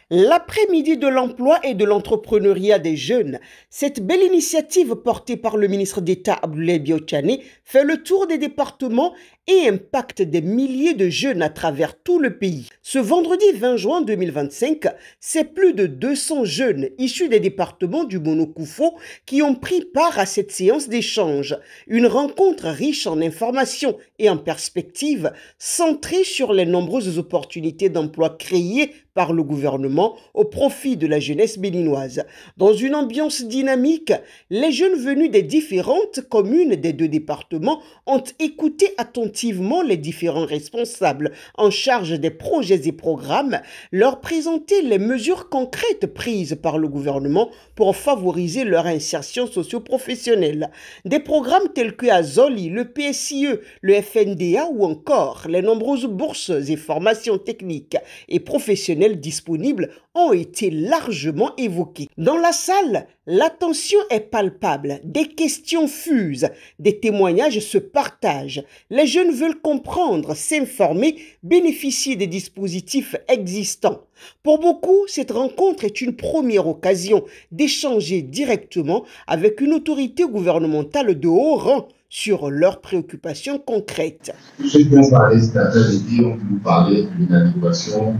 L'après-midi de l'emploi et de l'entrepreneuriat des jeunes, cette belle initiative portée par le ministre d'État Abdoulaye Biotchane fait le tour des départements et impacte des milliers de jeunes à travers tout le pays. Ce vendredi 20 juin 2025, c'est plus de 200 jeunes issus des départements du Mono-Koufou qui ont pris part à cette séance d'échange. Une rencontre riche en informations et en perspectives, centrée sur les nombreuses opportunités d'emploi créées par le gouvernement au profit de la jeunesse béninoise. Dans une ambiance dynamique, les jeunes venus des différentes communes des deux départements ont écouté attentivement les différents responsables en charge des projets et programmes, leur présenter les mesures concrètes prises par le gouvernement pour favoriser leur insertion socio-professionnelle. Des programmes tels que Azoli, le PSIE, le FNDA ou encore les nombreuses bourses et formations techniques et professionnelles disponibles ont été largement évoqués. Dans la salle, l'attention est palpable, des questions fusent, des témoignages se partagent. Les jeunes veulent comprendre, s'informer, bénéficier des dispositifs existants. Pour beaucoup, cette rencontre est une première occasion d'échanger directement avec une autorité gouvernementale de haut rang sur leurs préoccupations concrètes. Ceux qui ont parlé cet après-midi ont pu parler d'une adéquation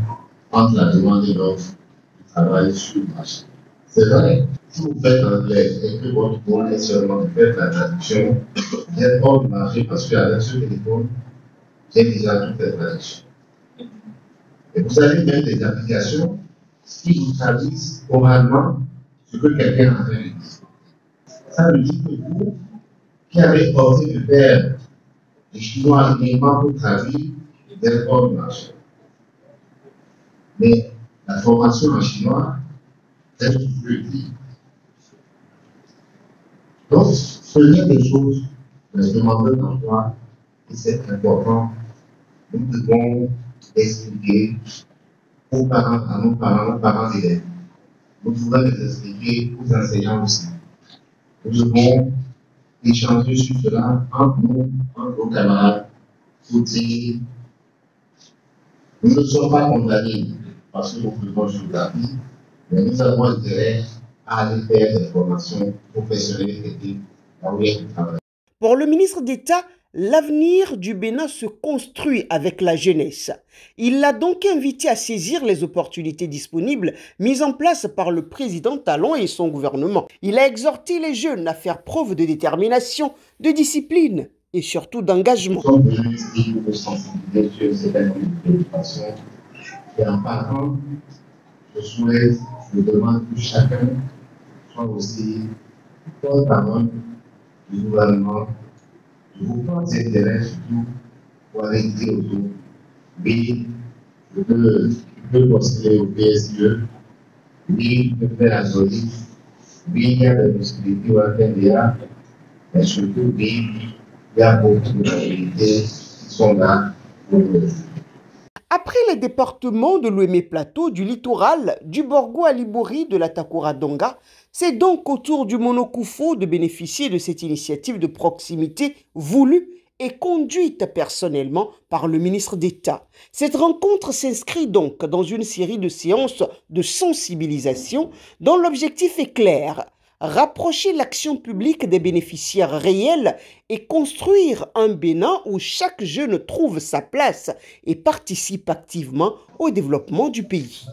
entre la demande et l'offre du travail sur le marché. C'est vrai, si vous faites anglais et que votre rôle est seulement de faire la traduction, vous êtes hors du marché parce qu'avec ce téléphone, j'ai déjà tout fait traduction. Et vous avez même des applications qui vous traduisent oralement ce que quelqu'un est en train de dire. Ça veut dire que vous, qui avez osé de faire les Chinois uniquement pour traduire, vous êtes hors du marché. Mais la formation en chinois, c'est ce que je veux dire. Donc, ce n'est des choses, les demandeurs d'emploi, et c'est important, nous devons expliquer aux parents, à nos parents d'élèves. Nous devons les expliquer aux enseignants aussi. Nous devons échanger sur cela entre nous, entre nos camarades, pour dire nous ne sommes pas condamnés parce que nous faisons géographie, mais nous avons intérêt à aller faire des formations professionnelles et là où il y a du travail. Pour le ministre d'État, l'avenir du Bénin se construit avec la jeunesse. Il l'a donc invité à saisir les opportunités disponibles mises en place par le président Talon et son gouvernement. Il a exhorté les jeunes à faire preuve de détermination, de discipline et surtout d'engagement. Nous sommes venus ici pour sensibiliser sur certaines préoccupations et en partant, je souhaite, je demande que chacun soit aussi porte-parole du gouvernement, de vos propres intérêts surtout, pour aller dire aux autres, oui, je peux postuler au PSE, oui, je peux faire la Zoli, oui, il y a des possibilités au FNDA, mais surtout, oui, il y a beaucoup de possibilités qui sont là pour nous. Après les départements de l'Ouémé Plateau, du littoral, du Borgo à Libori, de la Takora Donga, c'est donc au tour du Mono-Koufou de bénéficier de cette initiative de proximité voulue et conduite personnellement par le ministre d'État. Cette rencontre s'inscrit donc dans une série de séances de sensibilisation dont l'objectif est clair: rapprocher l'action publique des bénéficiaires réels et construire un Bénin où chaque jeune trouve sa place et participe activement au développement du pays.